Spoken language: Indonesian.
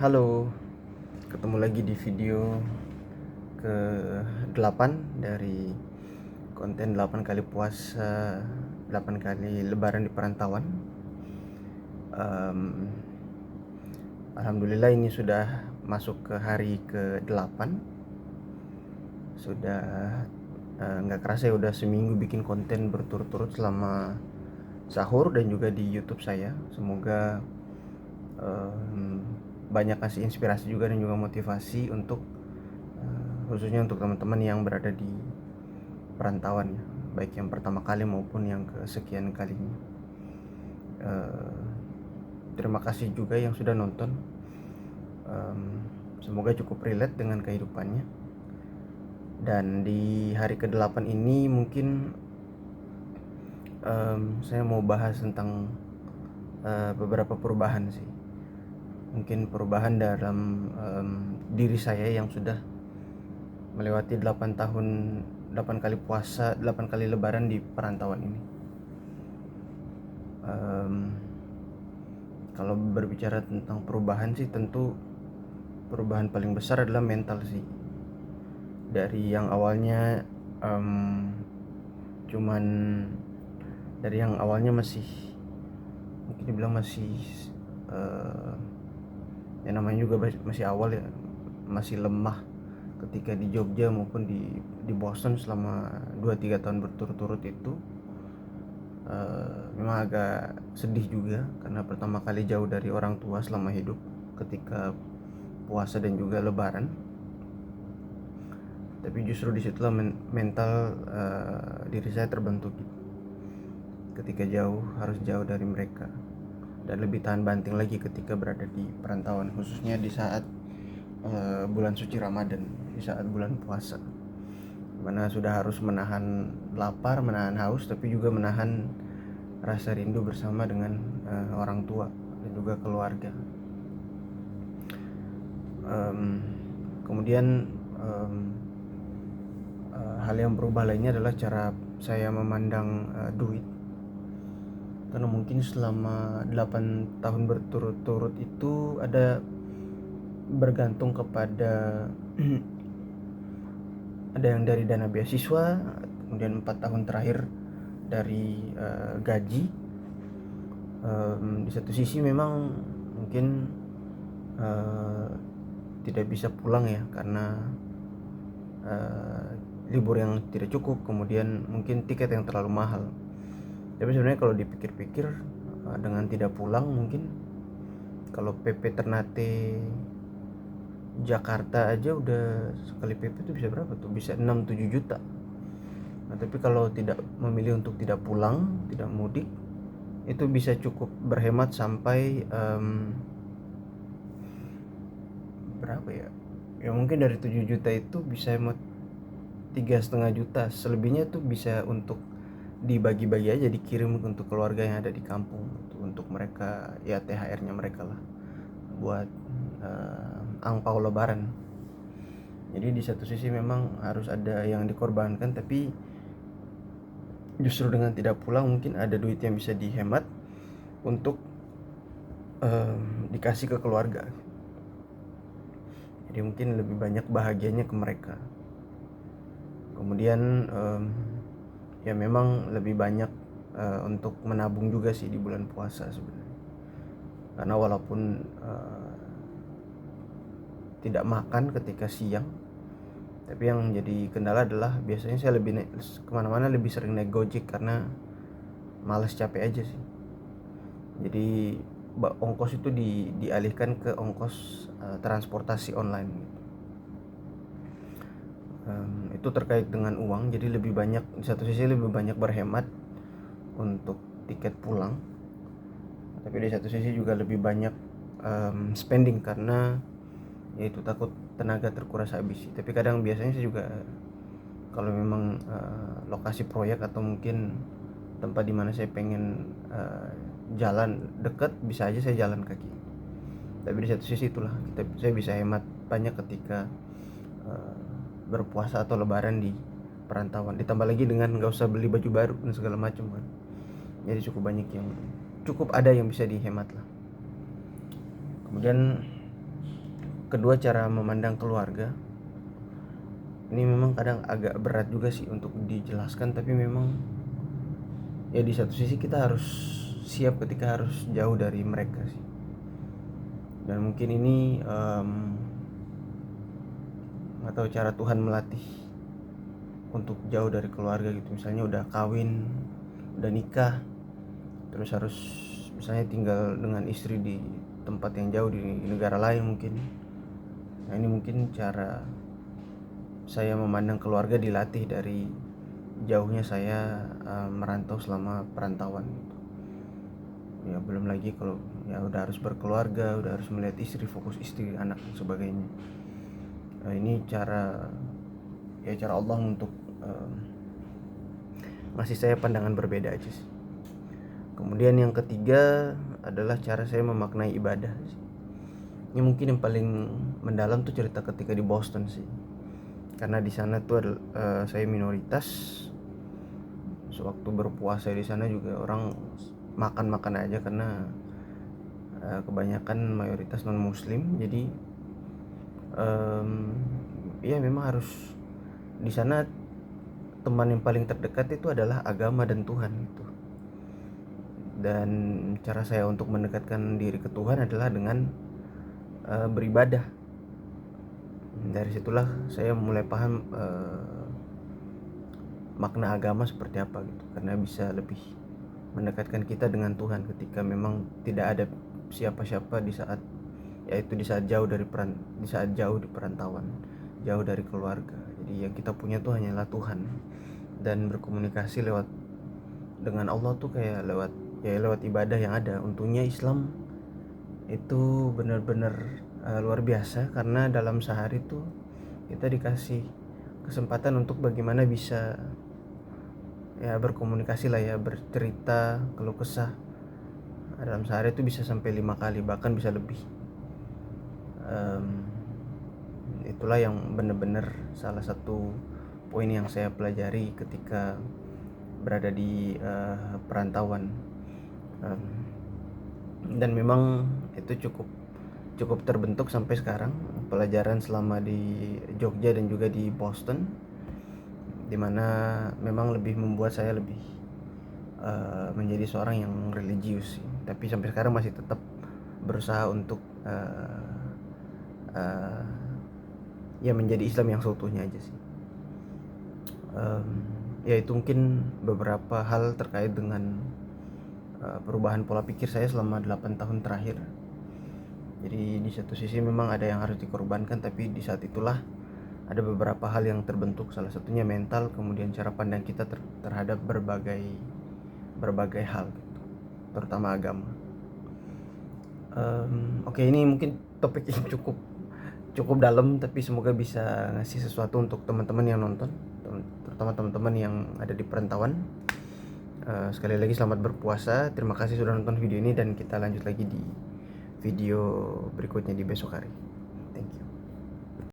Halo, ketemu lagi di video ke-8 dari konten 8 kali puasa, 8 kali lebaran di perantauan. Alhamdulillah ini sudah masuk ke hari ke-8. Sudah nggak kerasa ya udah seminggu bikin konten berturut-turut selama sahur dan juga di YouTube saya. Semoga banyak kasih inspirasi juga dan juga motivasi untuk khususnya untuk teman-teman yang berada di perantauan ya, baik yang pertama kali maupun yang kesekian kalinya. Terima kasih juga yang sudah nonton. Semoga cukup relate dengan kehidupannya. Dan di hari ke-8 ini mungkin saya mau bahas tentang beberapa perubahan sih. Mungkin perubahan dalam diri saya yang sudah melewati 8 tahun, 8 kali puasa, 8 kali lebaran di perantauan ini. Kalau berbicara tentang perubahan sih, tentu perubahan paling besar adalah mental sih. Dari yang awalnya cuman dari yang awalnya masih mungkin dibilang masih ya namanya juga masih awal ya, masih lemah ketika di Jogja maupun di Boston selama 2-3 tahun berturut-turut itu. Memang agak sedih juga karena pertama kali jauh dari orang tua selama hidup ketika puasa dan juga lebaran. Tapi justru disitulah mental diri saya terbentuk gitu. Ketika harus jauh dari mereka, dan lebih tahan banting lagi ketika berada di perantauan, khususnya di saat bulan suci Ramadan, di saat bulan puasa, mana sudah harus menahan lapar, menahan haus, tapi juga menahan rasa rindu bersama dengan orang tua dan juga keluarga. Kemudian hal yang berubah lainnya adalah cara saya memandang duit. Karena mungkin selama 8 tahun berturut-turut itu ada bergantung kepada ada yang dari dana beasiswa, kemudian 4 tahun terakhir dari gaji. Di satu sisi memang mungkin tidak bisa pulang ya karena libur yang tidak cukup, kemudian mungkin tiket yang terlalu mahal. Tapi sebenarnya kalau dipikir-pikir, dengan tidak pulang mungkin kalau PP Ternate Jakarta aja udah sekali PP tuh bisa berapa tuh, bisa 6-7 juta. Nah, tapi kalau tidak memilih untuk tidak pulang, tidak mudik, itu bisa cukup berhemat sampai berapa ya, ya mungkin dari 7 juta itu bisa hemat 3,5 juta. Selebihnya tuh bisa untuk dibagi-bagi aja, dikirim untuk keluarga yang ada di kampung, untuk mereka ya THR-nya mereka lah, buat angpau lebaran. Jadi di satu sisi memang harus ada yang dikorbankan, tapi justru dengan tidak pulang mungkin ada duit yang bisa dihemat untuk dikasih ke keluarga. Jadi mungkin lebih banyak bahagianya ke mereka. Kemudian ya memang lebih banyak untuk menabung juga sih di bulan puasa sebenarnya. Karena walaupun tidak makan ketika siang, tapi yang jadi kendala adalah biasanya saya lebih kemana-mana lebih sering naik Gojek karena malas, capek aja sih. Jadi ongkos itu dialihkan ke ongkos transportasi online gitu. Itu terkait dengan uang, jadi lebih banyak, di satu sisi lebih banyak berhemat untuk tiket pulang, tapi di satu sisi juga lebih banyak spending karena yaitu takut tenaga terkuras habis. Tapi kadang biasanya saya juga kalau memang lokasi proyek atau mungkin tempat dimana saya pengen jalan dekat, bisa aja saya jalan kaki. Tapi di satu sisi itulah saya bisa hemat banyak ketika berpuasa atau lebaran di perantauan. Ditambah lagi dengan nggak usah beli baju baru dan segala macam kan. Jadi cukup ada yang bisa dihemat lah. Kemudian kedua, cara memandang keluarga. Ini memang kadang agak berat juga sih untuk dijelaskan, tapi memang ya di satu sisi kita harus siap ketika harus jauh dari mereka sih. Dan mungkin ini nggak tahu, cara Tuhan melatih untuk jauh dari keluarga gitu. Misalnya udah kawin, udah nikah, terus harus misalnya tinggal dengan istri di tempat yang jauh di negara lain mungkin. Nah ini mungkin cara saya memandang keluarga dilatih dari jauhnya saya merantau selama perantauan gitu. Ya belum lagi kalau ya udah harus berkeluarga, udah harus melihat istri, fokus istri, anak dan sebagainya. Ini cara Allah untuk ngasih saya pandangan berbeda aja sih. Kemudian yang ketiga adalah cara saya memaknai ibadah sih. Ini mungkin yang paling mendalam tuh cerita ketika di Boston sih, karena di sana tuh saya minoritas. Sewaktu berpuasa di sana juga orang makan aja, karena kebanyakan mayoritas non muslim. Jadi ya memang harus di sana teman yang paling terdekat itu adalah agama dan Tuhan gitu. Dan cara saya untuk mendekatkan diri ke Tuhan adalah dengan beribadah. Dari situlah saya mulai paham makna agama seperti apa gitu, karena bisa lebih mendekatkan kita dengan Tuhan ketika memang tidak ada siapa-siapa di saat jauh di perantauan, jauh dari keluarga. Jadi yang kita punya tuh hanyalah Tuhan, dan berkomunikasi dengan Allah tuh kayak lewat ibadah yang ada. Untungnya Islam itu benar-benar luar biasa, karena dalam sehari tuh kita dikasih kesempatan untuk bagaimana bisa ya berkomunikasi lah ya, bercerita, keluh kesah. Dalam sehari itu bisa sampai 5 kali, bahkan bisa lebih. Itulah yang benar-benar salah satu poin yang saya pelajari ketika berada di perantauan. Dan memang itu cukup terbentuk sampai sekarang, pelajaran selama di Jogja dan juga di Boston, dimana memang lebih membuat saya lebih menjadi seorang yang religius sih. Tapi sampai sekarang masih tetap berusaha untuk ya menjadi Islam yang seutuhnya aja sih. Ya itu mungkin beberapa hal terkait dengan perubahan pola pikir saya selama 8 tahun terakhir. Jadi di satu sisi memang ada yang harus dikorbankan, tapi di saat itulah ada beberapa hal yang terbentuk, salah satunya mental, kemudian cara pandang kita terhadap berbagai hal gitu, terutama agama. Oke, ini mungkin topik yang cukup dalam, tapi semoga bisa ngasih sesuatu untuk teman-teman yang nonton, terutama teman-teman yang ada di perantauan. Sekali lagi selamat berpuasa. Terima kasih sudah nonton video ini, dan kita lanjut lagi di video berikutnya di besok hari.